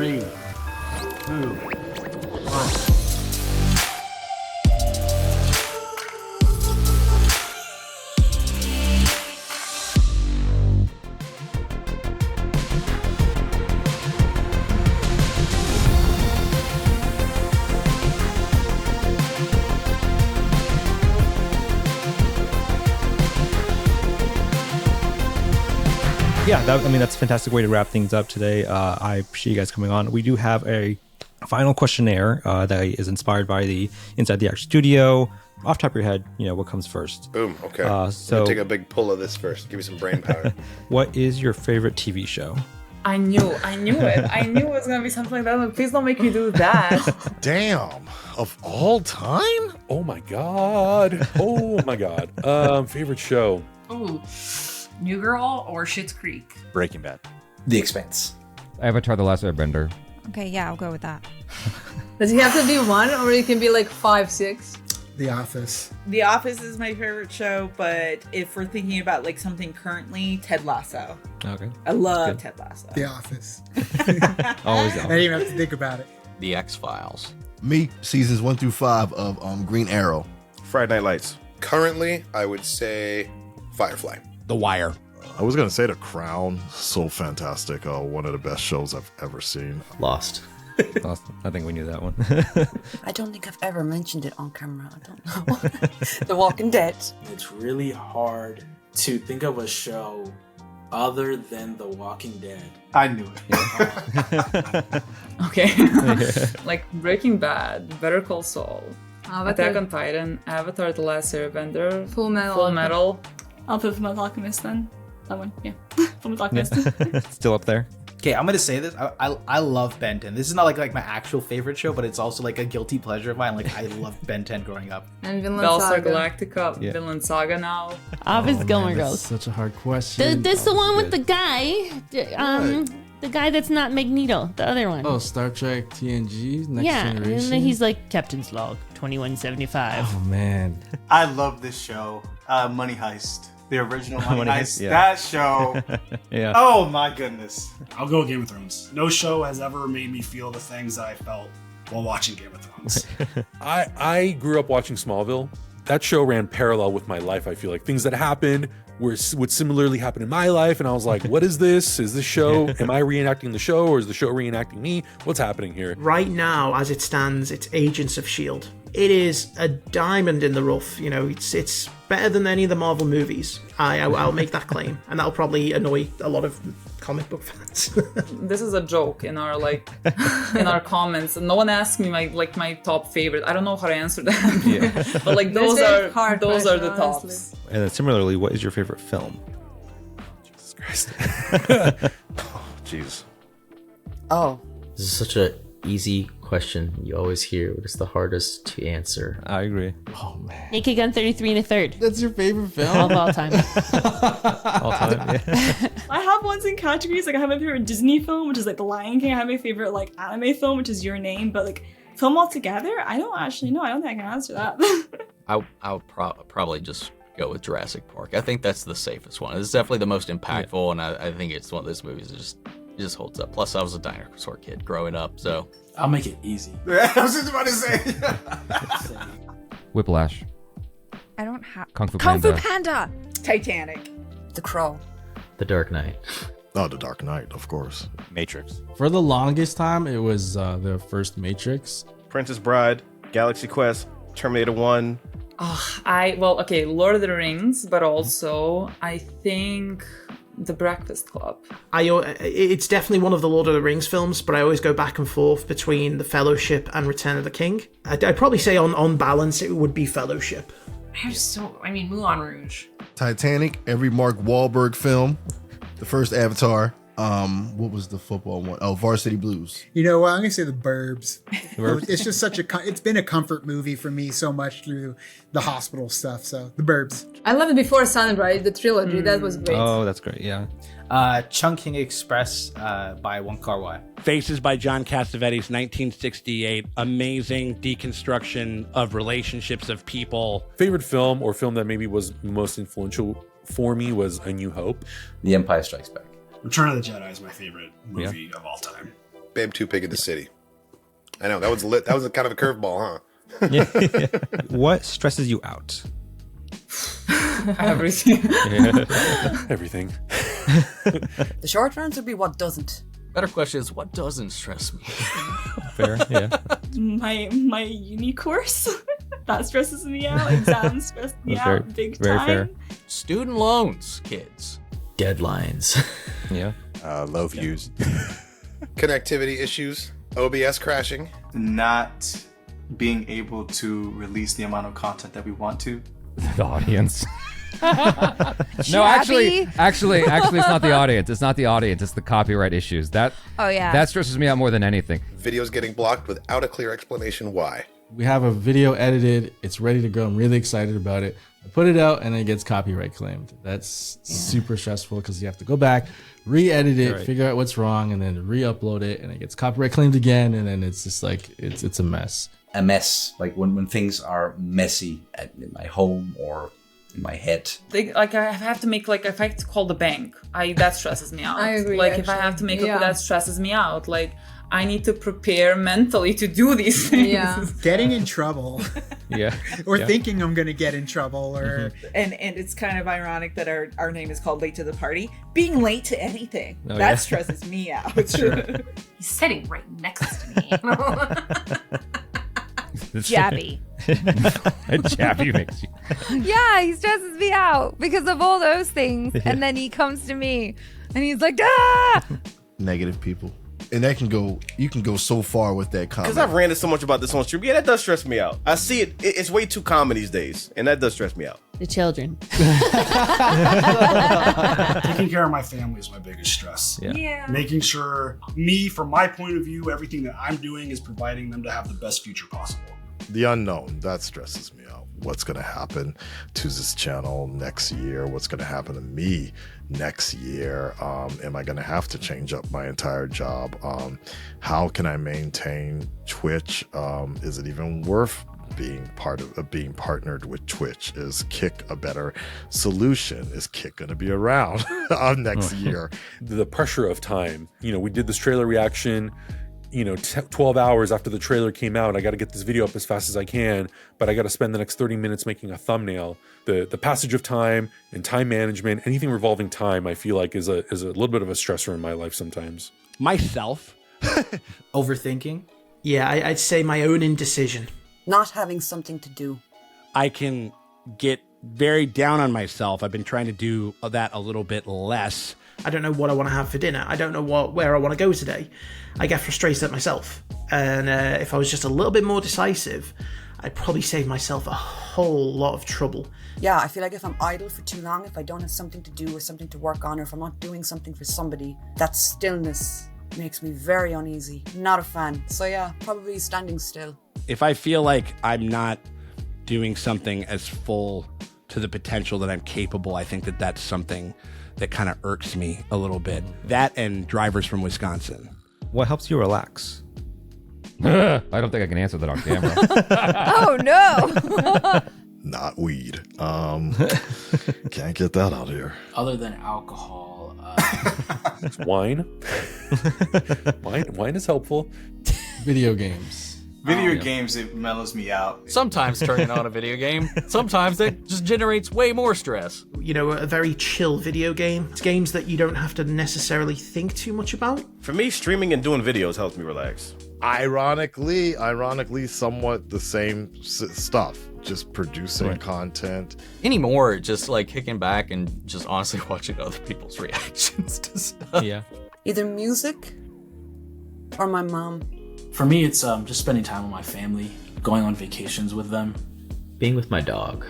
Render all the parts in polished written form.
3, 2, 1. Yeah, that's a fantastic way to wrap things up today. I appreciate you guys coming on. We do have a final questionnaire that is inspired by the Inside the Act Studio. Off the top of your head, what comes first? Boom. Okay. So take a big pull of this first. Give me some brain power. What is your favorite TV show? I knew it. I knew it was gonna be something like that. Please don't make me do that. Damn. Of all time? Oh my god. Favorite show. Ooh. New Girl or Schitt's Creek? Breaking Bad. The Expanse. Avatar: The Last Airbender. Okay, yeah, I'll go with that. Does it have to be one, or it can be like 5, 6? The Office. The Office is my favorite show, but if we're thinking about like something currently, Ted Lasso. Okay. I love Ted Lasso. The Office. Always. I didn't even have to think about it. The X-Files. Me, seasons 1 through 5 of Green Arrow. Friday Night Lights. Currently, I would say Firefly. The Wire. I was going to say The Crown. So fantastic. One of the best shows I've ever seen. Lost. I think we knew that one. I don't think I've ever mentioned it on camera. I don't know. The Walking Dead. It's really hard to think of a show other than The Walking Dead. I knew it. Okay. Like Breaking Bad, Better Call Saul, Attack on Titan, Avatar: The Last Airbender, Full Metal. I'll put Fullmetal Alchemist then. That one, yeah. Fullmetal Alchemist. Still up there. Okay, I'm gonna say this. I love Ben 10. This is not like my actual favorite show, but it's also like a guilty pleasure of mine. Like I loved Ben 10 growing up. And Vinland Battlestar Saga. Galactica, Vinland Saga now. Obvious Gilmore Girls. Such a hard question. That's the one with the guy. The guy that's not Magneto. The other one. Oh, Star Trek TNG Next Generation. Generation. And then he's like Captain's Log 2175. Oh man, I love this show. Money Heist. The original Money Heist. Yeah. That show. Yeah. Oh my goodness. I'll go Game of Thrones. No show has ever made me feel the things that I felt while watching Game of Thrones. I grew up watching Smallville. That show ran parallel with my life. I feel like things that happened would similarly happen in my life, and I was like, what is this? Is this show? Am I reenacting the show, or is the show reenacting me? What's happening here? Right now, as it stands, it's Agents of S.H.I.E.L.D. It is a diamond in the rough. It's better than any of the Marvel movies. I'll make that claim, and that'll probably annoy a lot of comic book fans. This is a joke in our in our comments. No one asked me my top favorite. I don't know how to answer that. Yeah. But like those are the tops. Honestly. And then similarly, what is your favorite film? Jesus Christ. Jeez. Oh. This is such a easy question. You always hear, but it's the hardest to answer. I agree. Oh man. Naked Gun 33 1/3. That's your favorite film? Of all time. All time. Yeah. I have ones in categories. Like I have my favorite Disney film, which is like The Lion King. I have my favorite like anime film, which is Your Name. But like film altogether, I don't actually know. I don't think I can answer that. I would probably just go with Jurassic Park. I think that's the safest one. It's definitely the most impactful, and I think it's one of those movies that just holds up. Plus, I was a dinosaur kid growing up, so I'll make it easy. I was just about to say. Whiplash. I don't have... Kung Fu Kung Fu Panda. Panda! Titanic. The Crow. The Dark Knight. Oh, The Dark Knight, of course. Matrix. For the longest time, it was the first Matrix. Princess Bride, Galaxy Quest, Terminator 1. Lord of the Rings, but also I think The Breakfast Club. It's definitely one of the Lord of the Rings films, but I always go back and forth between The Fellowship and Return of the King. I'd probably say on balance it would be Fellowship. Moulin Rouge. Titanic, every Mark Wahlberg film, the first Avatar. What was the football one? Oh, Varsity Blues. You know what? I'm gonna say The Burbs. It's just it's been a comfort movie for me so much through the hospital stuff. So The Burbs. I loved it Before Sunrise, the trilogy. That was great. Oh, that's great. Yeah. Chungking Express by Wong Kar-wai. Faces by John Cassavetes, 1968. Amazing deconstruction of relationships of people. Favorite film or film that maybe was most influential for me was A New Hope. The Empire Strikes Back. Return of the Jedi is my favorite movie of all time. Babe Too Big in the City. I know that was lit. That was a kind of a curveball, huh? Yeah. What stresses you out? Everything. Everything. The short answer would be what doesn't. Better question is what doesn't stress me. Fair, yeah. My uni course. That stresses me out. Exams stress me out big very time. fair. Student loans, kids. Deadlines. Yeah. Low views. Connectivity issues. OBS crashing. Not being able to release the amount of content that we want to. The audience. No, actually, it's not the audience. It's not the audience. It's the copyright issues. That stresses me out more than anything. Videos getting blocked without a clear explanation why. We have a video edited. It's ready to go. I'm really excited about it. I put it out and it gets copyright claimed. That's super stressful because you have to go back, re-edit it, figure out what's wrong, and then re-upload it, and it gets copyright claimed again, and then it's just like it's a mess. A mess, like when things are messy in my home or in my head. Like I have to make if I have to call the bank, that stresses me out. I agree. Like if I have to make that stresses me out. Like I need to prepare mentally to do these things. Yeah. Getting in trouble. Yeah. Or thinking I'm going to get in trouble or and it's kind of ironic that our name is called Late to the Party. Being late to anything. Oh, that yeah. stresses me out. He's sitting right next to me. Jabby. Jabby makes you. Yeah, he stresses me out because of all those things. And then he comes to me and he's like, ah! Negative people. And that you can go so far with that comment. Because I've ranted so much about this on stream. Yeah, that does stress me out. I see it. It's way too common these days. And that does stress me out. The children. Taking care of my family is my biggest stress. Yeah. Making sure from my point of view, everything that I'm doing is providing them to have the best future possible. The unknown, that stresses me out. What's going to happen to this channel next year? What's going to happen to me next year? Am I going to have to change up my entire job? How can I maintain Twitch? Is it even worth being partnered with Twitch? Is Kick a better solution? Is Kick going to be around next year? The pressure of time. We did this trailer reaction. 12 hours after the trailer came out, I got to get this video up as fast as I can, but I got to spend the next 30 minutes making a thumbnail. The passage of time and time management, anything revolving time, I feel like is a little bit of a stressor in my life sometimes. Myself. Overthinking? Yeah, I'd say my own indecision. Not having something to do. I can get very down on myself. I've been trying to do that a little bit less. I don't know what I want to have for dinner. I don't know where I want to go today. I get frustrated at myself. And if I was just a little bit more decisive, I'd probably save myself a whole lot of trouble. Yeah, I feel like if I'm idle for too long, if I don't have something to do or something to work on, or if I'm not doing something for somebody, that stillness makes me very uneasy. Not a fan. So yeah, probably standing still. If I feel like I'm not doing something as full to the potential that I'm capable, I think that's something that kind of irks me a little bit. That and drivers from Wisconsin. What helps you relax? I don't think I can answer that on camera. Oh no. Not weed. Can't get that out here. Other than alcohol, wine. Wine is helpful. Video games. Video games, it mellows me out. Sometimes turning on a video game, sometimes it just generates way more stress. A very chill video game. It's games that you don't have to necessarily think too much about. For me, streaming and doing videos helps me relax. Ironically, somewhat the same stuff. Just producing content. Anymore, just like kicking back and just honestly watching other people's reactions to stuff. Yeah. Either music or my mom. For me, it's just spending time with my family, going on vacations with them. Being with my dog.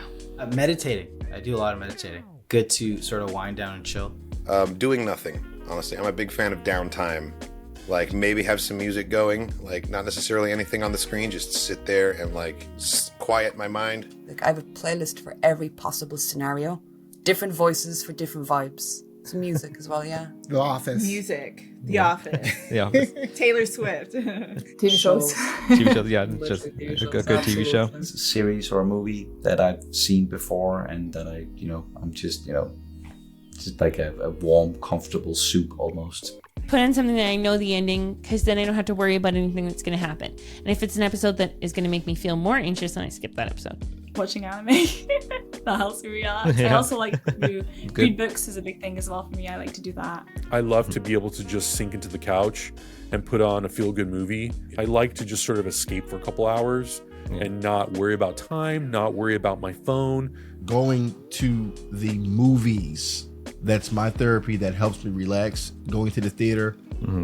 Meditating. I do a lot of meditating. Good to sort of wind down and chill. Doing nothing, honestly. I'm a big fan of downtime. Like maybe have some music going, like not necessarily anything on the screen, just sit there and quiet my mind. Like I have a playlist for every possible scenario. Different voices for different vibes. Some music as well, yeah. The Office. Music. The Office. The Office. Taylor Swift. TV shows. TV shows, yeah. Just a good TV show. It's a series or a movie that I've seen before and that I'm just like a warm, comfortable soup almost. put on something that I know the ending, because then I don't have to worry about anything that's going to happen. And if it's an episode that is going to make me feel more anxious, then I skip that episode. Watching anime. That helps me relax. I also like to read books is a big thing as well for me. I like to do that. I love to be able to just sink into the couch and put on a feel-good movie. I like to just sort of escape for a couple hours and not worry about time, not worry about my phone. Going to the movies, that's my therapy. That helps me relax. Going to the theater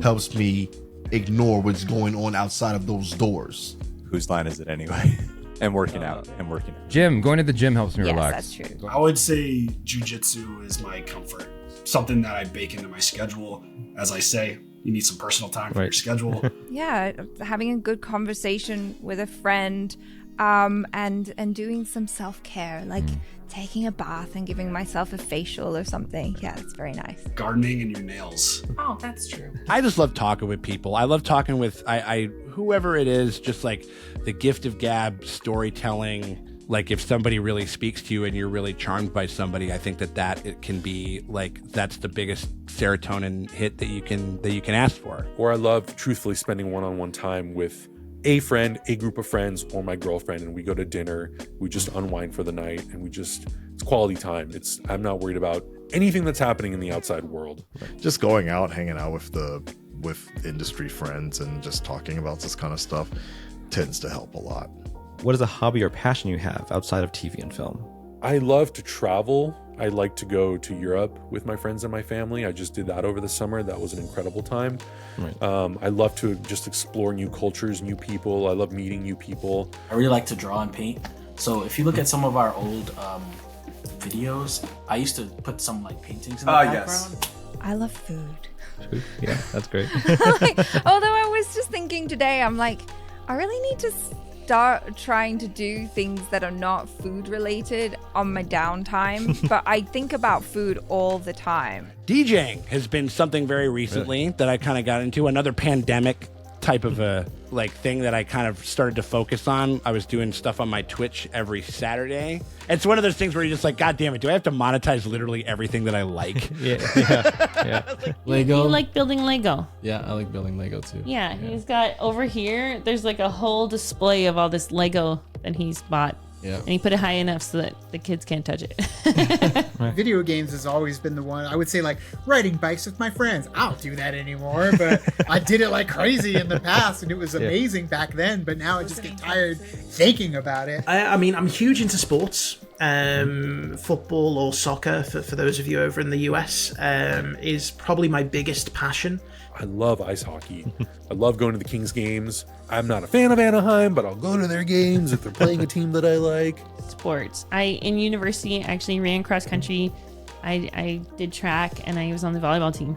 helps me ignore what's going on outside of those doors. Whose line is it anyway? And working out. Gym. Going to the gym helps me relax. That's true. I would say jujitsu is my comfort. Something that I bake into my schedule. As I say, you need some personal time for your schedule. Yeah, having a good conversation with a friend, and doing some self-care, like taking a bath and giving myself a facial or something. Yeah, it's very nice. Gardening and your nails. Oh, that's true. I just love talking with people. I love talking with I whoever it is, just like the gift of gab storytelling. Like if somebody really speaks to you and you're really charmed by somebody, I think that it can be like, that's the biggest serotonin hit that you can ask for. Or I love truthfully spending one-on-one time with a friend, a group of friends, or my girlfriend, and we go to dinner, we just unwind for the night, and it's quality time. I'm not worried about anything that's happening in the outside world. Just going out, hanging out with industry friends and just talking about this kind of stuff tends to help a lot. What is a hobby or passion you have outside of TV and film? I love to travel. I like to go to Europe with my friends and my family. I just did that over the summer. That was an incredible time. Right. I love to just explore new cultures, new people. I love meeting new people. I really like to draw and paint. So if you look at some of our old videos, I used to put some like paintings in the background. Yes. I love food. Yeah, that's great. Although I was just thinking today, I'm like, I really need to start trying to do things that are not food related on my downtime, but I think about food all the time. DJing has been something very recently that I kind of got into. Another pandemic type of a thing that I kind of started to focus on. I was doing stuff on my Twitch every Saturday. It's one of those things where you're just like, God damn it, do I have to monetize literally everything that I like? Yeah. Lego. You like building Lego. Yeah, I like building Lego too. Yeah, he's got over here, there's like a whole display of all this Lego that he's bought. Yeah. And he put it high enough so that the kids can't touch it. Video games has always been the one. I would say like riding bikes with my friends. I don't do that anymore, but I did it like crazy in the past and it was amazing back then, but now I just get tired thinking about it. I mean, I'm huge into sports. Football or soccer, for those of you over in the US, is probably my biggest passion. I love ice hockey. I love going to the Kings games. I'm not a fan of Anaheim, but I'll go to their games if they're playing a team that I like. Sports. In university, actually ran cross country. I did track and I was on the volleyball team.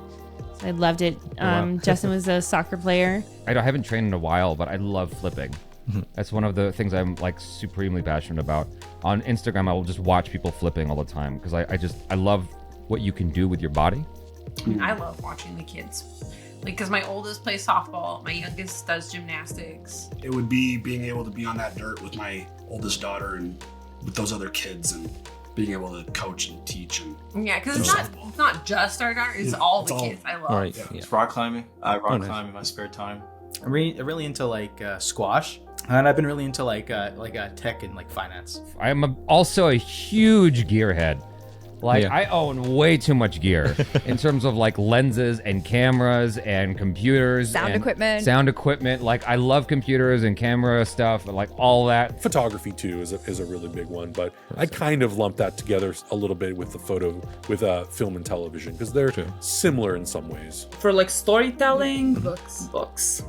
So I loved it. Wow. Justin was a soccer player. I haven't trained in a while, but I love flipping. That's one of the things I'm like supremely passionate about. On Instagram, I will just watch people flipping all the time because I love what you can do with your body. I love watching the kids. Because my oldest plays softball, my youngest does gymnastics. It would be being able to be on that dirt with my oldest daughter and with those other kids and being able to coach and teach. And yeah, because it's not just our daughter, it's all the kids I love. Right. Yeah. It's rock climbing. I rock climb in my spare time. I'm really into like squash, and I've been really into like tech and like finance. I'm also a huge gearhead. I own way too much gear in terms of like lenses and cameras and computers. Sound equipment. Like I love computers and camera stuff, like all that. Photography too is a really big one, but I kind of lump that together a little bit with film and television because they're similar in some ways. For like storytelling, books.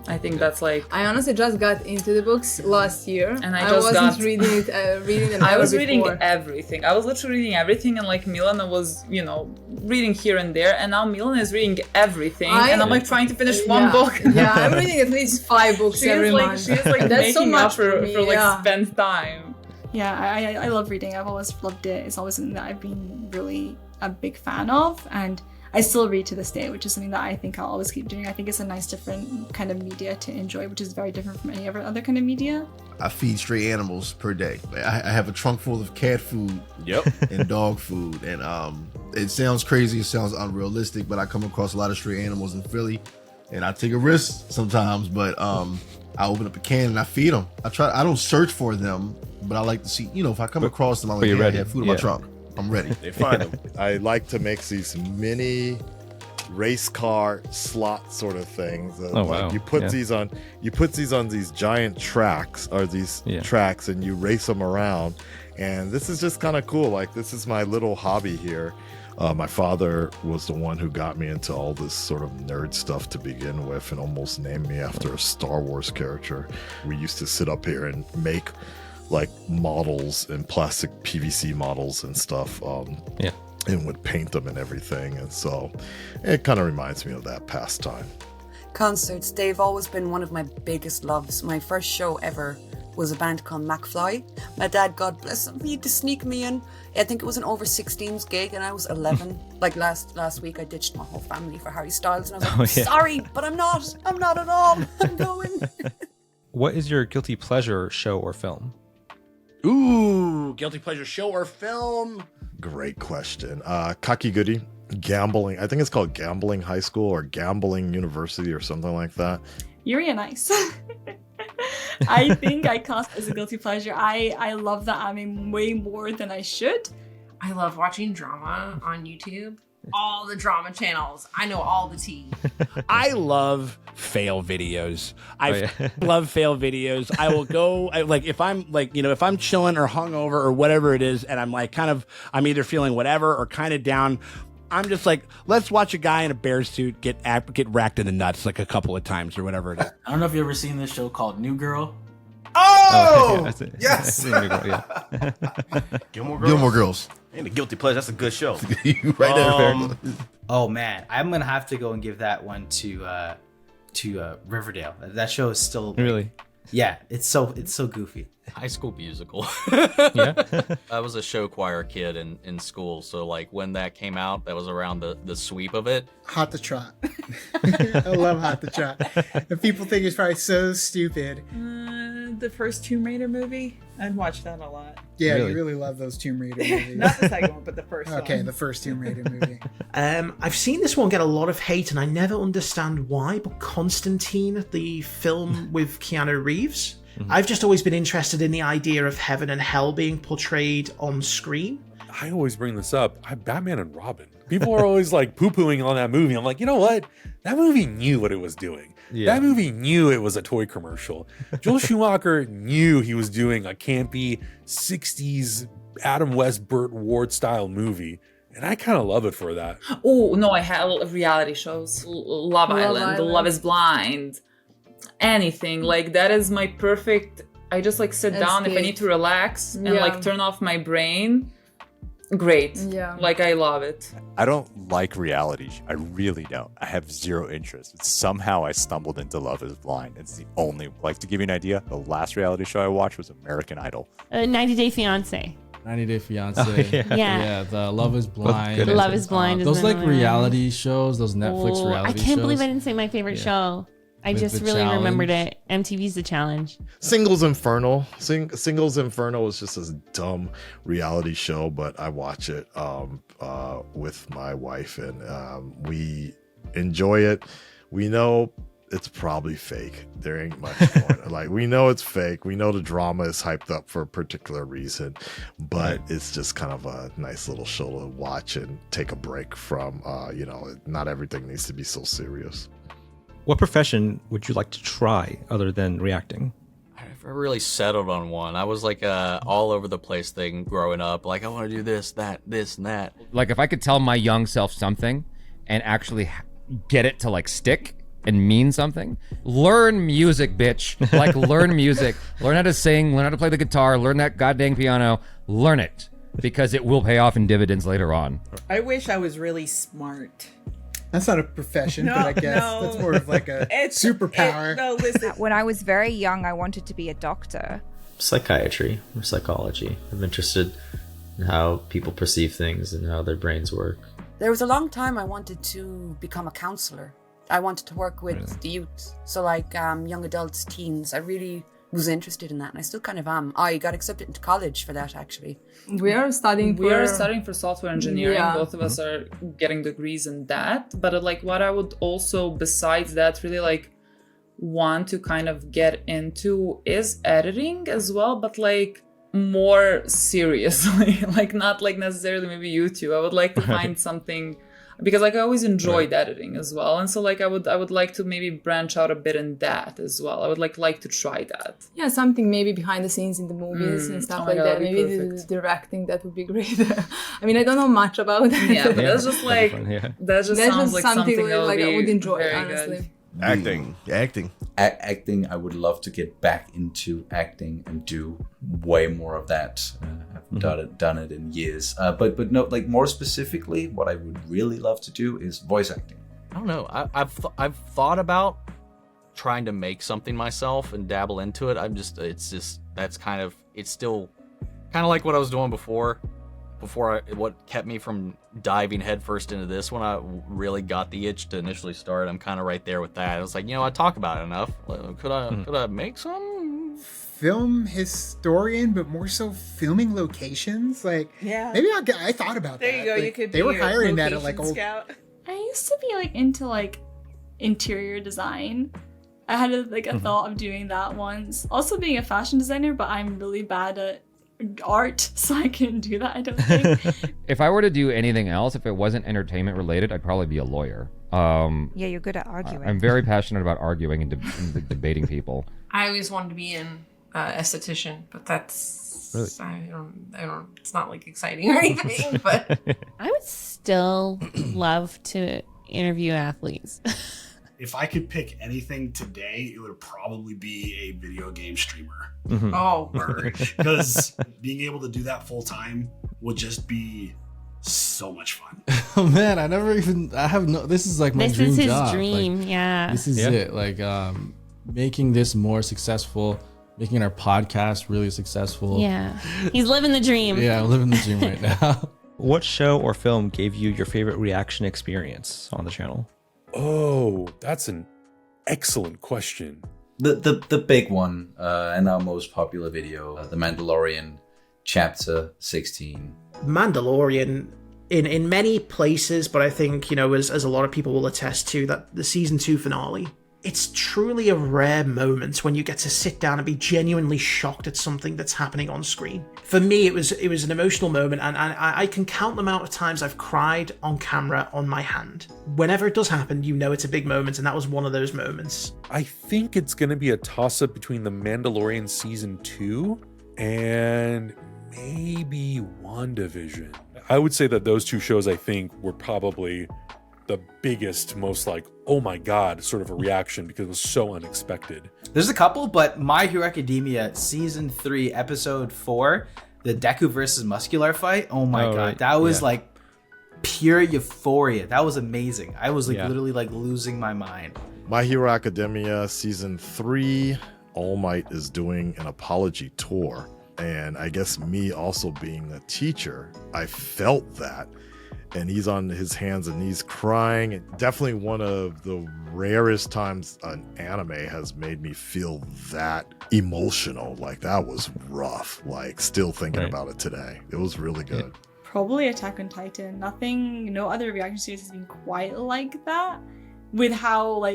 I think that's like. I honestly just got into the books last year, and I wasn't reading it. I was reading everything. I was literally reading everything, and like Milan was, reading here and there, and now Milan is reading everything, and I'm like trying to finish one book. Yeah, I'm reading at least 5 books every month. She's like that's making so much up for like spend time. Yeah, I love reading. I've always loved it. It's always something that I've been really a big fan of, and I still read to this day, which is something that I think I'll always keep doing. I think it's a nice different kind of media to enjoy, which is very different from any other kind of media. I feed stray animals per day. I have a trunk full of cat food and dog food. And it sounds crazy, it sounds unrealistic, but I come across a lot of stray animals in Philly. And I take a risk sometimes, but I open up a can and I feed them. I don't search for them, but I like to see, if I come across them, I'm like, I have food in my trunk. I'm ready. They find them. I like to make these mini race car slot sort of things. Wow. You put these on these giant tracks tracks, and you race them around. And this is just kind of cool. Like, this is my little hobby here. My father was the one who got me into all this sort of nerd stuff to begin with, and almost named me after a Star Wars character. We used to sit up here and make like models and plastic PVC models and stuff. And would paint them and everything. And so it kind of reminds me of that pastime. Concerts, they've always been one of my biggest loves. My first show ever was a band called McFly. My dad, God bless him, he had to sneak me in. I think it was an over 16s gig and I was 11. Like last week I ditched my whole family for Harry Styles and I was like, sorry, but I'm not at all. I'm going. What is your guilty pleasure show or film? Ooh, guilty pleasure show or film? Great question. Kakiguri, gambling. I think it's called Gambling High School or Gambling University or something like that. Yuri and Ice. I think I cast as a guilty pleasure. I love that anime way more than I should. I love watching drama on YouTube. All the drama channels. I know all the tea. I love fail videos. I love fail videos. I will go, if I'm chilling or hungover or whatever it is, and I'm I'm either feeling whatever or kind of down, I'm just like, let's watch a guy in a bear suit get racked in the nuts like a couple of times or whatever it is. I don't know if you've ever seen this show called New Girl. Oh, yes. Gilmore Girls. Ain't a guilty pleasure. That's a good show. Right there. Oh man, I'm gonna have to go and give that one to Riverdale. That show is still really. Yeah, it's so goofy. High School Musical. Yeah. I was a show choir kid in school, so like when that came out, that was around the sweep of it. Hot to Trot. I love Hot to Trot. And people think it's probably so stupid. The first Tomb Raider movie. I'd watch that a lot. Yeah, you really love those Tomb Raider movies. Not the second one, but the first one. Okay, the first Tomb Raider movie. I've seen this one get a lot of hate, and I never understand why, but Constantine, the film with Keanu Reeves, I've just always been interested in the idea of heaven and hell being portrayed on screen. I always bring this up. Batman and Robin. People are always like poo-pooing on that movie. I'm like, you know what? That movie knew what it was doing. Yeah. That movie knew it was a toy commercial. Joel Schumacher knew he was doing a campy 60s Adam West, Burt Ward style movie. And I kind of love it for that. Oh, no, I have reality shows. Love Island, Love is Blind, anything. Like, that is my perfect... I just, like, sit down if I need to relax and, like, turn off my brain. Great. Yeah. Like, I love it. I don't like reality. I really don't. I have zero interest. But somehow I stumbled into Love is Blind. It's the only... Like, to give you an idea, the last reality show I watched was American Idol. 90 Day Fiancé. 90 Day Fiancé. Oh, yeah. The Love is Blind. Love is Blind. Those like reality shows, those Netflix reality shows. I can't believe I didn't say my favorite show. I just really remembered it. MTV's The Challenge. Singles Inferno. Singles Inferno is just a dumb reality show, but I watch it with my wife, and we enjoy it. We know it's probably fake. There ain't much going. Like, we know it's fake. We know the drama is hyped up for a particular reason, but it's just kind of a nice little show to watch and take a break from. Not everything needs to be so serious. What profession would you like to try other than reacting? I never really settled on one. I was like all over the place thing growing up. Like, I want to do this, that, this, and that. Like, if I could tell my young self something and actually get it to like stick and mean something, learn music, bitch. Like, learn music. Learn how to sing, learn how to play the guitar, learn that goddamn piano. Learn it, because it will pay off in dividends later on. I wish I was really smart. That's not a profession, but I guess that's more of like a superpower. No, listen. When I was very young, I wanted to be a doctor. Psychiatry or psychology. I'm interested in how people perceive things and how their brains work. There was a long time I wanted to become a counselor. I wanted to work with the youth. So like young adults, teens. I really was interested in that, and I still kind of am. I got accepted into college for that, actually. We are studying for software engineering. Yeah. Both of us are getting degrees in that. But like what I would also, besides that, really like want to kind of get into is editing as well, but like more seriously, like not like necessarily maybe YouTube. I would like to find something, because like I always enjoyed editing as well, and so like I would like to maybe branch out a bit in that as well. I would like to try that. Yeah, something maybe behind the scenes in the movies and stuff like that. Maybe the directing, that would be great. I mean, I don't know much about that. Yeah, but that's just like that just sounds like something like I would enjoy, honestly. Good. Acting. Acting. I would love to get back into acting and do way more of that. I've done it in years. But no, like more specifically, what I would really love to do is voice acting. I don't know. I've thought about trying to make something myself and dabble into it. It's still kind of like what I was doing before what kept me from diving headfirst into this when I really got the itch to initially start. I'm kind of right there with that. I was like, I talk about it enough. Could I make some? Film historian, but more so filming locations. Like, maybe I thought about that. There you go. Like, you could. They were hiring that at like old. Scout. I used to be like into like interior design. I had a thought of doing that once. Also being a fashion designer, but I'm really bad at art, so I couldn't do that, I don't think. If I were to do anything else, if it wasn't entertainment related, I'd probably be a lawyer. Yeah, you're good at arguing. I'm very passionate about arguing and debating people. I always wanted to be an esthetician, but that's really? I don't. It's not like exciting or anything. But I would still love to interview athletes. If I could pick anything today, it would probably be a video game streamer. Mm-hmm. Oh, because being able to do that full time would just be so much fun. Oh man, this is like my dream job. This is his dream, yeah. This is it. Like making this more successful, making our podcast really successful. Yeah. He's living the dream. Yeah, I'm living the dream right now. What show or film gave you your favorite reaction experience on the channel? Oh, that's an excellent question. The big one and our most popular video, The Mandalorian Chapter 16. Mandalorian in many places, but I think, as a lot of people will attest to, that the season 2 finale, it's truly a rare moment when you get to sit down and be genuinely shocked at something that's happening on screen. For me, it was an emotional moment, and I can count the amount of times I've cried on camera on my hand. Whenever it does happen, it's a big moment, and that was one of those moments. I think it's going to be a toss-up between The Mandalorian Season 2 and maybe WandaVision. I would say that those two shows, I think, were probably the biggest, most like, oh my god, sort of a reaction because it was so unexpected. There's a couple, but My Hero Academia Season 3, Episode 4, the Deku versus Muscular fight, oh my god, right. That was like pure euphoria. That was amazing. I was literally like losing my mind. My Hero Academia Season 3, All Might is doing an apology tour. And I guess me also being a teacher, I felt that. And he's on his hands and knees crying. And definitely one of the rarest times an anime has made me feel that emotional. Like, that was rough. Like, still thinking about it today. It was really good. Probably Attack on Titan. No other reaction series has been quite like that. With how,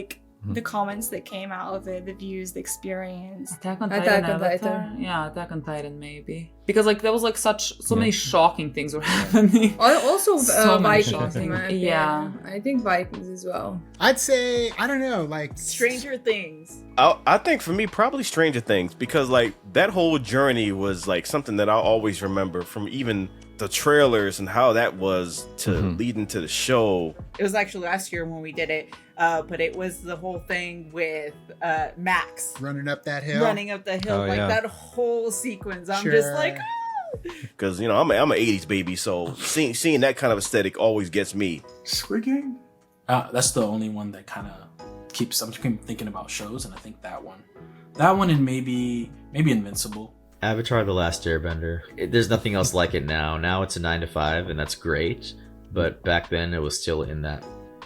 the comments that came out of it, the views, the experience. Attack on Titan. Yeah, Attack on Titan maybe. Because there was so many shocking things were happening. Also Vikings. Yeah. I think Vikings as well. I'd say, I don't know, Stranger Things. I think for me, probably Stranger Things, because that whole journey was something that I always remember from even the trailers and how that was to lead into the show. It was actually last year when we did it, but it was the whole thing with Max running up that hill. That whole sequence. I'm just like, because I'm an 80s baby, so seeing that kind of aesthetic always gets me. Squid Game? That's the only one that kind of keeps. I'm thinking about shows, and I think that one, and maybe Invincible. Avatar: The Last Airbender. There's nothing else like it now. Now it's a 9 to 5, and that's great. But back then it was still in that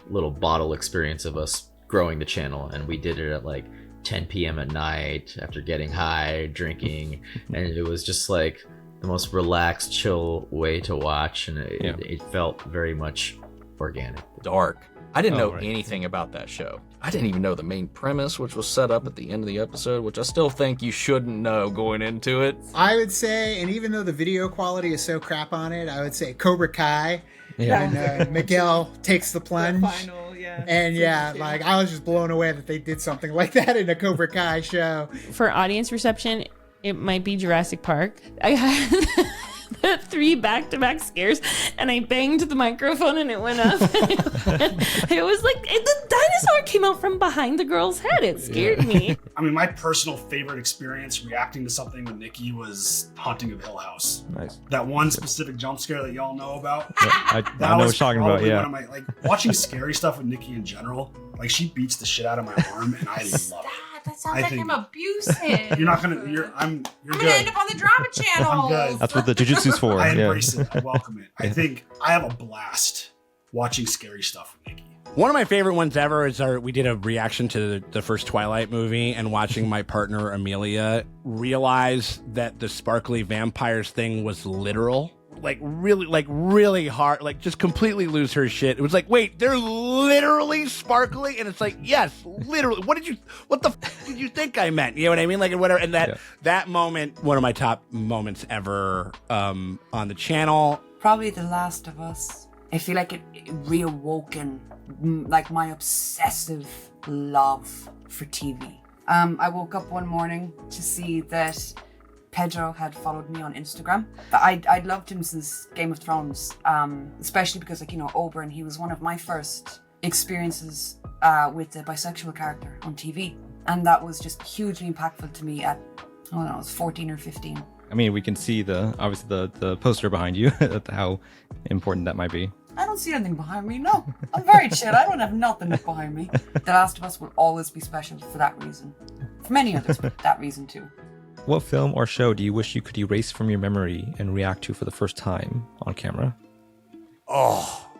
little bottle experience of us growing the channel, and we did it at like 10 p.m. at night after getting high, drinking, and it was just like the most relaxed, chill way to watch, and it felt very much organic. Dark. I didn't know anything about that show. I didn't even know the main premise, which was set up at the end of the episode, which I still think you shouldn't know going into it. I would say, and even though the video quality is so crap on it, I would say Cobra Kai. And Miguel takes the plunge. And like I was just blown away that they did something like that in a Cobra Kai show. For audience reception, it might be Jurassic Park. I had 3 back-to-back scares, and I banged the microphone, and it went up. It was like the dinosaur came out from behind the girl's head. It scared me. I mean, my personal favorite experience reacting to something with Nikki was Haunting of Hill House. Nice. That one specific jump scare that y'all know about. I know what you're talking about. Yeah. One of my, like, watching scary stuff with Nikki in general. Like, she beats the shit out of my arm, and I love it. That sounds like I'm abusive. You're not gonna. I'm gonna end up on the drama channel. I'm good. That's what the jujitsu's for. I embrace it. I welcome it. I think I have a blast watching scary stuff with Nikki. One of my favorite ones ever is we did a reaction to the first Twilight movie, and watching my partner Amelia realize that the sparkly vampires thing was literal. Like really hard, like just completely lose her shit. It was like, wait, they're literally sparkly, and it's like, yes, literally. What the f did you think I meant? You know what I mean? Like, whatever. And that moment, one of my top moments ever on the channel. Probably The Last of Us. I feel like it reawoken like my obsessive love for TV. I woke up one morning to see that Pedro had followed me on Instagram. I'd loved him since Game of Thrones, especially because, like, you know, Oberyn, he was one of my first experiences with a bisexual character on TV. And that was just hugely impactful to me at, I don't know, I was 14 or 15. I mean, we can see obviously the poster behind you, how important that might be. I don't see anything behind me, no. I'm very chill. I don't have nothing behind me. The Last of Us will always be special for that reason. For many others, but that reason too. What film or show do you wish you could erase from your memory and react to for the first time on camera? Oh,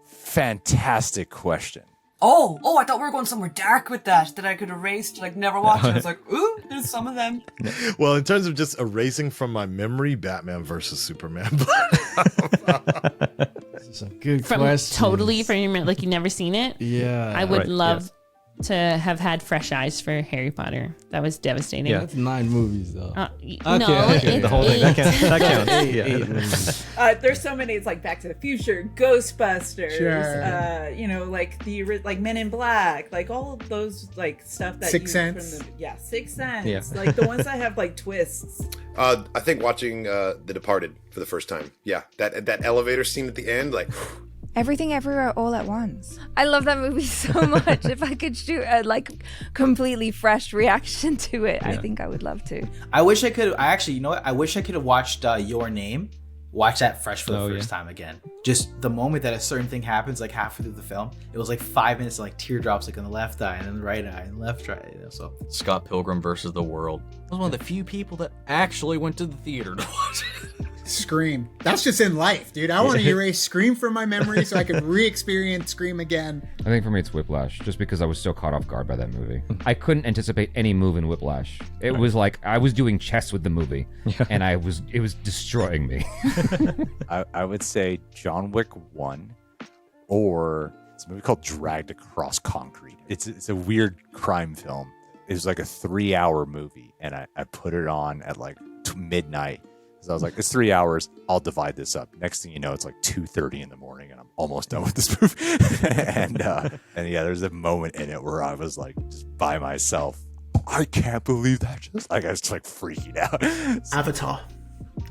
fantastic question. Oh, I thought we were going somewhere dark with that I could erase to, like, never watch it. I was like, ooh, there's some of them. Well, in terms of just erasing from my memory, Batman versus Superman. It's a good question. Totally from your, like, you've never seen it? Yeah. I would love to have had fresh eyes for Harry Potter. That was devastating. Yeah, that's 9 movies though. No, the whole thing. That counts. Eight movies. There's so many. It's like Back to the Future, Ghostbusters. Sure. You know, like Men in Black, like all of those, like stuff that Sixth Sense. Sixth Sense. Yeah. Like the ones that have like twists. I think watching The Departed for the first time. Yeah, that elevator scene at the end, like. Everything Everywhere All at Once. I love that movie so much. If I could shoot a completely fresh reaction to it, I think I would love to. I wish I could. I wish I could have watched Your Name. Watch that fresh for the first time again. Just the moment that a certain thing happens, like halfway through the film, it was like 5 minutes of like teardrops, like on the left eye and then the right eye and left eye. You know, so Scott Pilgrim versus the World. I was one of the few people that actually went to the theater to watch it. Scream. That's just in life, dude. I want to erase Scream from my memory so I can re-experience Scream again. I think for me it's Whiplash, just because I was so caught off guard by that movie. I couldn't anticipate any move in Whiplash. It was like I was doing chess with the movie, and it was destroying me. I would say John Wick 1, or it's a movie called Dragged Across Concrete. It's a weird crime film. It was like a 3-hour movie, and I put it on at like midnight. So I was like, it's 3 hours. I'll divide this up. Next thing you know, it's like 2:30 in the morning, and I'm almost done with this movie. and yeah, there's a moment in it where I was like, just by myself. I can't believe that. I was like freaking out. Avatar,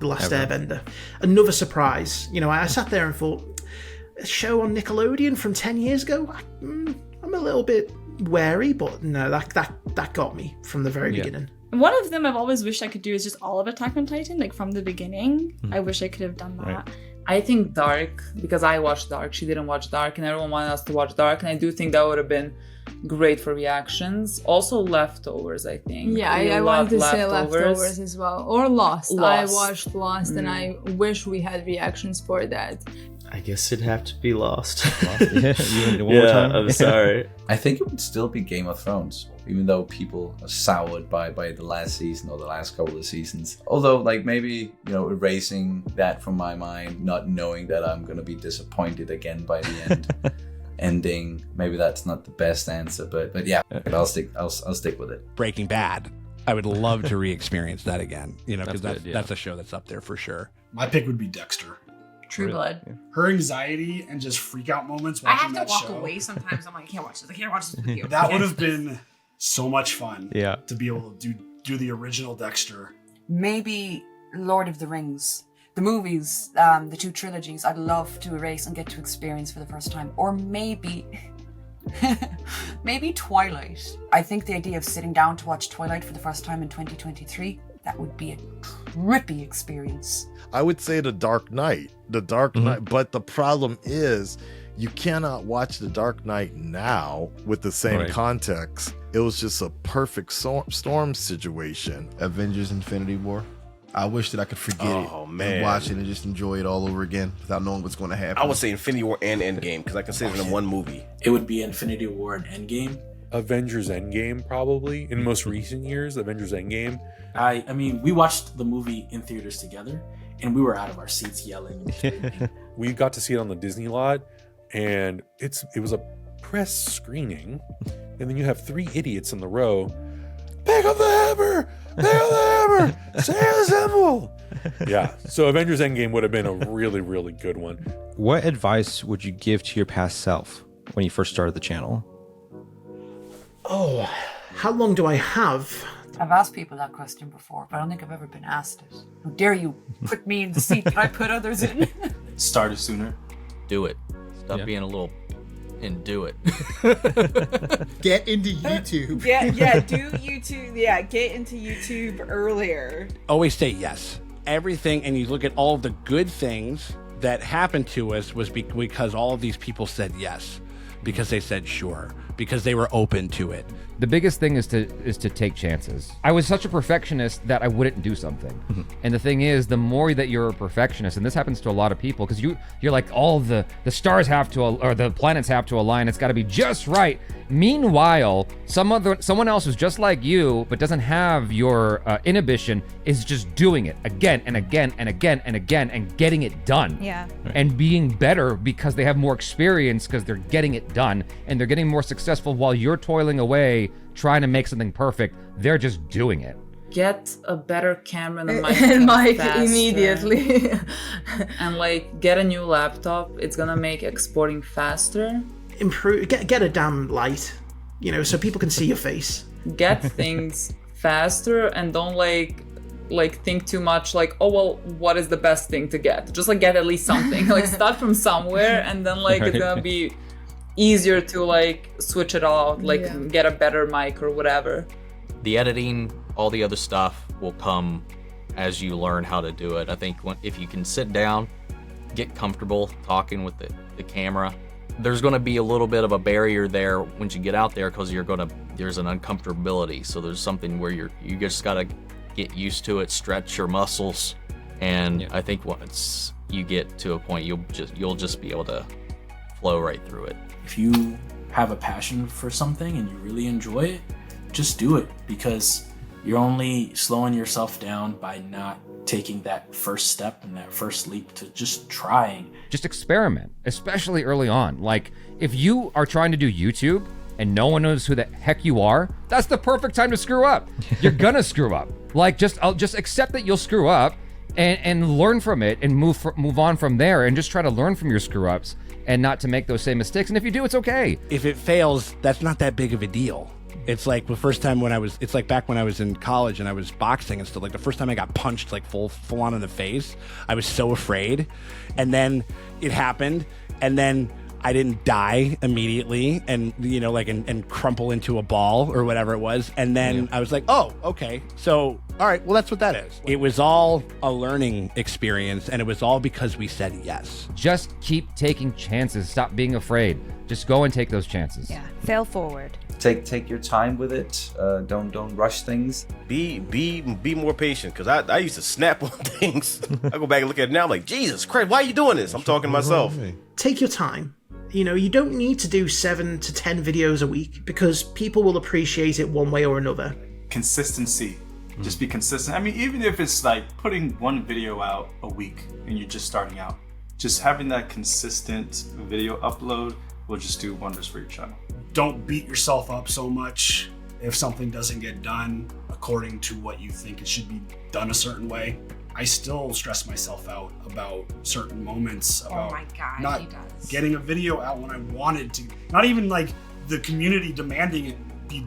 The Last Airbender. Another surprise. You know, I sat there and thought, a show on Nickelodeon from 10 years ago. I'm a little bit wary, but no, that got me from the very beginning. One of them I've always wished I could do is just all of Attack on Titan, like from the beginning. I wish I could have done that. Right. I think Dark, because I watched Dark. She didn't watch Dark, and everyone wanted us to watch Dark, and I do think that would have been great for reactions. Also Leftovers, I think. Yeah, I wanted to say Leftovers as well. Or Lost. I watched Lost and I wish we had reactions for that. I guess it'd have to be Lost. Yeah, one more time. I'm sorry. I think it would still be Game of Thrones, even though people are soured by the last season or the last couple of seasons. Although, like, maybe, you know, erasing that from my mind, not knowing that I'm going to be disappointed again by the end. Ending, maybe that's not the best answer, but yeah, I'll stick with it. Breaking Bad, I would love to re-experience that again, you know, because that's a show that's up there for sure. My pick would be Dexter. True Blood. Yeah. Her anxiety and just freak out moments I watching have to walk show. away sometimes. I'm like, I can't watch this. I can't watch this with you. That would have been so much fun. Yeah. To be able to do the original Dexter. Maybe Lord of the Rings. The movies, the 2 trilogies, I'd love to erase and get to experience for the first time. Or maybe Twilight. I think the idea of sitting down to watch Twilight for the first time in 2023, that would be a trippy experience. I would say The Dark Knight. The Dark Knight, but the problem is you cannot watch The Dark Knight now with the same context. It was just a perfect storm situation. Avengers Infinity War. I wish that I could forget it and watch it and just enjoy it all over again without knowing what's going to happen. I would say Infinity War and Endgame because I consider them one movie. It would be Infinity War and Endgame. Avengers Endgame, probably. In most recent years, Avengers Endgame. I mean, we watched the movie in theaters together, and we were out of our seats yelling. We got to see it on the Disney lot, and it was a press screening, and then you have 3 idiots in the row. Pick up the hammer! Pick up the hammer! Say the symbol! Yeah, so Avengers Endgame would have been a really, really good one. What advice would you give to your past self when you first started the channel? Oh, how long do I have? I've asked people that question before, but I don't think I've ever been asked it. How dare you put me in the seat that I put others in? Started sooner. Do it. Stop being a little and do it. Get into YouTube. Do YouTube. Yeah, get into YouTube earlier. Always say yes. Everything, and you look at all of the good things that happened to us was because all of these people said yes, because they said sure, because they were open to it. The biggest thing is to take chances. I was such a perfectionist that I wouldn't do something. And the thing is, the more that you're a perfectionist, and this happens to a lot of people, because you're like, all the stars have to, or the planets have to align. It's got to be just right. Meanwhile, someone else who's just like you, but doesn't have your inhibition, is just doing it again and again and again and again and getting it done. Yeah. And being better because they have more experience because they're getting it done and they're getting more successful while you're toiling away trying to make something perfect. They're just doing it. Get a better camera and a mic faster. immediately. And like get a new laptop. It's gonna make exporting faster. Improve. Get a damn light, you know, so people can see your face. Get things faster and don't like think too much like, oh well, what is the best thing to get? Just like get at least something. Like start from somewhere and then like it's gonna be easier to like switch it out, like get a better mic or whatever. The editing, all the other stuff will come as you learn how to do it. I think if you can sit down, get comfortable talking with the camera, there's going to be a little bit of a barrier there once you get out there because there's an uncomfortability. So there's something where you just got to get used to it, stretch your muscles, and I think once you get to a point, you'll just be able to flow right through it. If you have a passion for something and you really enjoy it, just do it, because you're only slowing yourself down by not taking that first step and that first leap to just trying. Just experiment, especially early on. Like if you are trying to do YouTube and no one knows who the heck you are, that's the perfect time to screw up. You're gonna screw up. Like just accept that you'll screw up and learn from it and move on from there and just try to learn from your screw ups and not to make those same mistakes. And if you do, it's okay. If it fails, that's not that big of a deal. It's like the first time it's like back when I was in college and I was boxing and stuff, like the first time I got punched like full on in the face, I was so afraid. And then it happened, and then I didn't die immediately and, you know, like, and crumple into a ball or whatever it was. And then I was like, oh, okay. So, all right, well, that's what that is. It was all a learning experience, and it was all because we said yes. Just keep taking chances. Stop being afraid. Just go and take those chances. Yeah. Fail forward. take your time with it. Don't rush things. Be more patient, because I used to snap on things. I go back and look at it now, I'm like, Jesus Christ, why are you doing this? I'm talking to myself. Take your time. You know, you don't need to do 7 to 10 videos a week, because people will appreciate it one way or another. Consistency. Just be consistent. I mean, even if it's like putting one video out a week and you're just starting out, just having that consistent video upload will just do wonders for your channel. Don't beat yourself up so much if something doesn't get done according to what you think it should be done a certain way. I still stress myself out about certain moments, about not getting a video out when I wanted to. Not even like the community demanding it be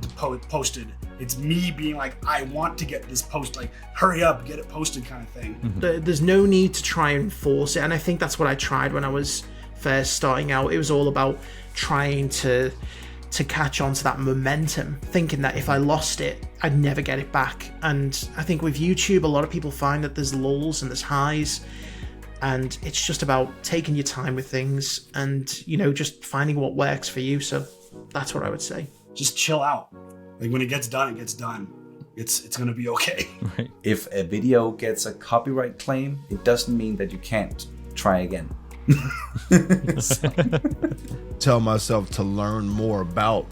posted. It's me being like, I want to get this post, like, hurry up, get it posted kind of thing. There's no need to try and force it, and I think that's what I tried when I was first starting out. It was all about trying to catch on to that momentum, thinking that if I lost it, I'd never get it back. And I think with YouTube, a lot of people find that there's lulls and there's highs, and it's just about taking your time with things and, you know, just finding what works for you. So that's what I would say. Just chill out. Like, when it gets done, it gets done. It's gonna be okay. Right. If a video gets a copyright claim, it doesn't mean that you can't try again. Tell myself to learn more about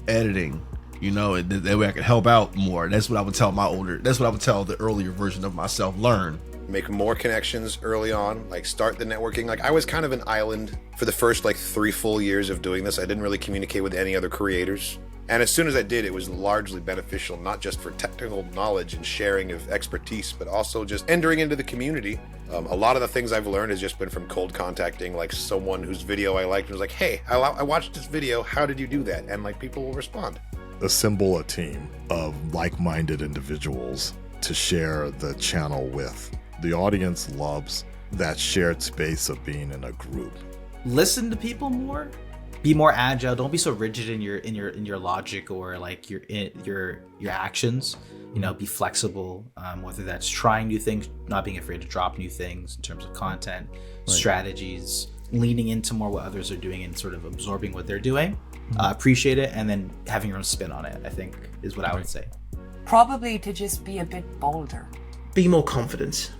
editing, you know, and that way I can help out more. That's what I would tell the earlier version of myself. Learn. Make more connections early on, like start the networking. Like, I was kind of an island for the first like 3 full years of doing this. I didn't really communicate with any other creators. And as soon as I did, it was largely beneficial, not just for technical knowledge and sharing of expertise, but also just entering into the community. A lot of the things I've learned has just been from cold contacting, like someone whose video I liked and was like, hey, I watched this video, how did you do that? And like, people will respond. Assemble a team of like-minded individuals to share the channel with. The audience loves that shared space of being in a group. Listen to people more. Be more agile. Don't be so rigid in your logic or like your actions. You know, be flexible. Whether that's trying new things, not being afraid to drop new things in terms of content, strategies, leaning into more what others are doing and sort of absorbing what they're doing. Appreciate it, and then having your own spin on it, I think, is what I would say. Probably to just be a bit bolder. Be more confident.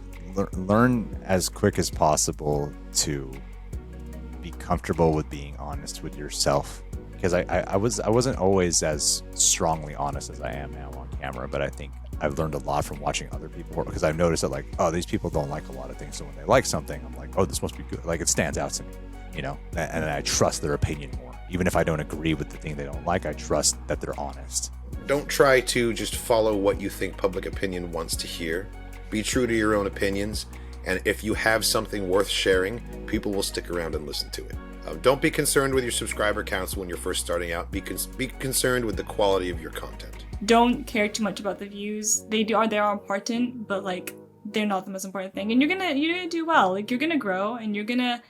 Learn as quick as possible to be comfortable with being honest with yourself, because I wasn't always as strongly honest as I am now on camera, but I think I've learned a lot from watching other people work, because I've noticed that, like, oh, these people don't like a lot of things, so when they like something, I'm like, oh, this must be good, like, it stands out to me, you know, and I trust their opinion more. Even if I don't agree with the thing they don't like, I trust that they're honest. Don't try to just follow what you think public opinion wants to hear. Be true to your own opinions, and if you have something worth sharing, people will stick around and listen to it. Don't be concerned with your subscriber counts when you're first starting out. Be concerned with the quality of your content. Don't care too much about the views. They are important, but like, they're not the most important thing. And you're gonna do well. Like, you're gonna grow, and you're gonna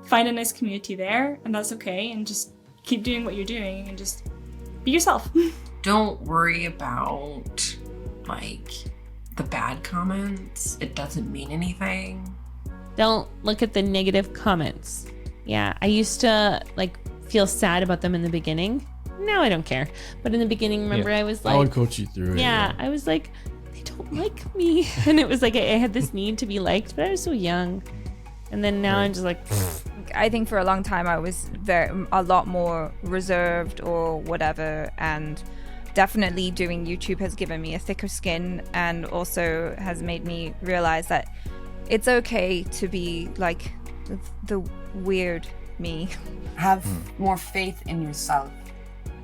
find a nice community there, and that's okay. And just keep doing what you're doing, and just be yourself. Don't worry about like the bad comments. It doesn't mean anything. Don't look at the negative comments. Yeah, I used to like feel sad about them in the beginning. Now I don't care. But in the beginning, remember, I was like, I would coach you through it. Yeah, I was like, they don't like me. And it was like, I had this need to be liked, but I was so young. And then now I'm just like, I think for a long time I was a lot more reserved or whatever, and definitely doing YouTube has given me a thicker skin, and also has made me realize that it's okay to be like the weird me. Have more faith in yourself.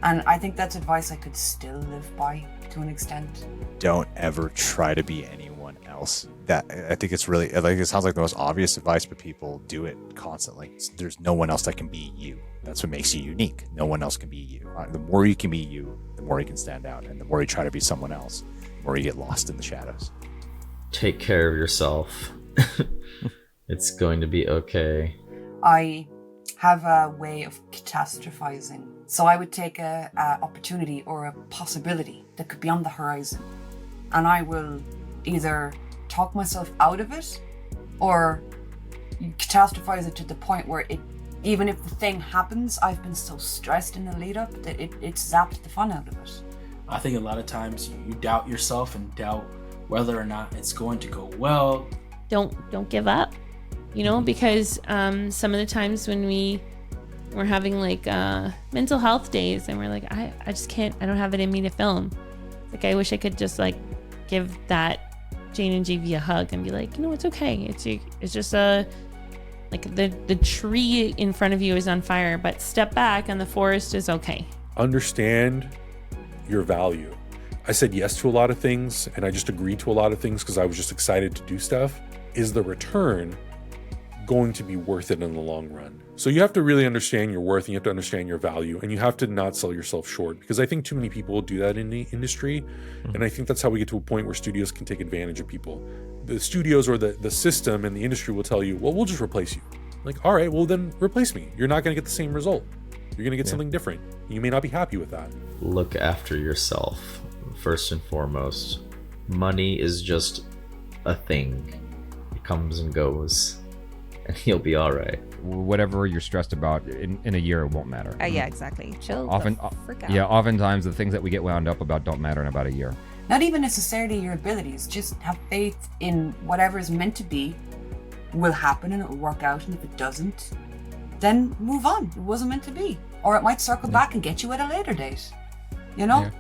And I think that's advice I could still live by to an extent. Don't ever try to be anyone else. That, I think it's really, like, it sounds like the most obvious advice, but people do it constantly. There's no one else that can be you. That's what makes you unique. No one else can be you. The more you can be you, the more you can stand out. And the more you try to be someone else, the more you get lost in the shadows. Take care of yourself. It's going to be okay. I have a way of catastrophizing. So I would take a opportunity or a possibility that could be on the horizon, and I will either talk myself out of it or catastrophize it to the point where it even if the thing happens, I've been so stressed in the lead up that it zapped the fun out of it. I think a lot of times you doubt yourself and doubt whether or not it's going to go well. Don't give up, because some of the times when we're having like mental health days and we're like, I just can't, I don't have it in me to film. Like, I wish I could just like give that Jane and JV a hug and be like, it's okay. It's just the tree in front of you is on fire, but step back and the forest is okay. Understand your value. I said yes to a lot of things and I just agreed to a lot of things because I was just excited to do stuff. Is the return going to be worth it in the long run? So you have to really understand your worth and you have to understand your value, and you have to not sell yourself short, because I think too many people do that in the industry. And I think that's how we get to a point where studios can take advantage of people. The studios or the system and the industry will tell you, well, we'll just replace you. Like, all right, well then replace me. You're not going to get the same result. You're going to get something different. You may not be happy with that. Look after yourself, first and foremost. Money is just a thing. It comes and goes, and you'll be all right. Whatever you're stressed about, in a year, it won't matter. Yeah, exactly. Chill Often, the frick out. Yeah, oftentimes the things that we get wound up about don't matter in about a year. Not even necessarily your abilities. Just have faith in whatever is meant to be will happen and it will work out. And if it doesn't, then move on. It wasn't meant to be. Or it might circle back and get you at a later date. Yeah.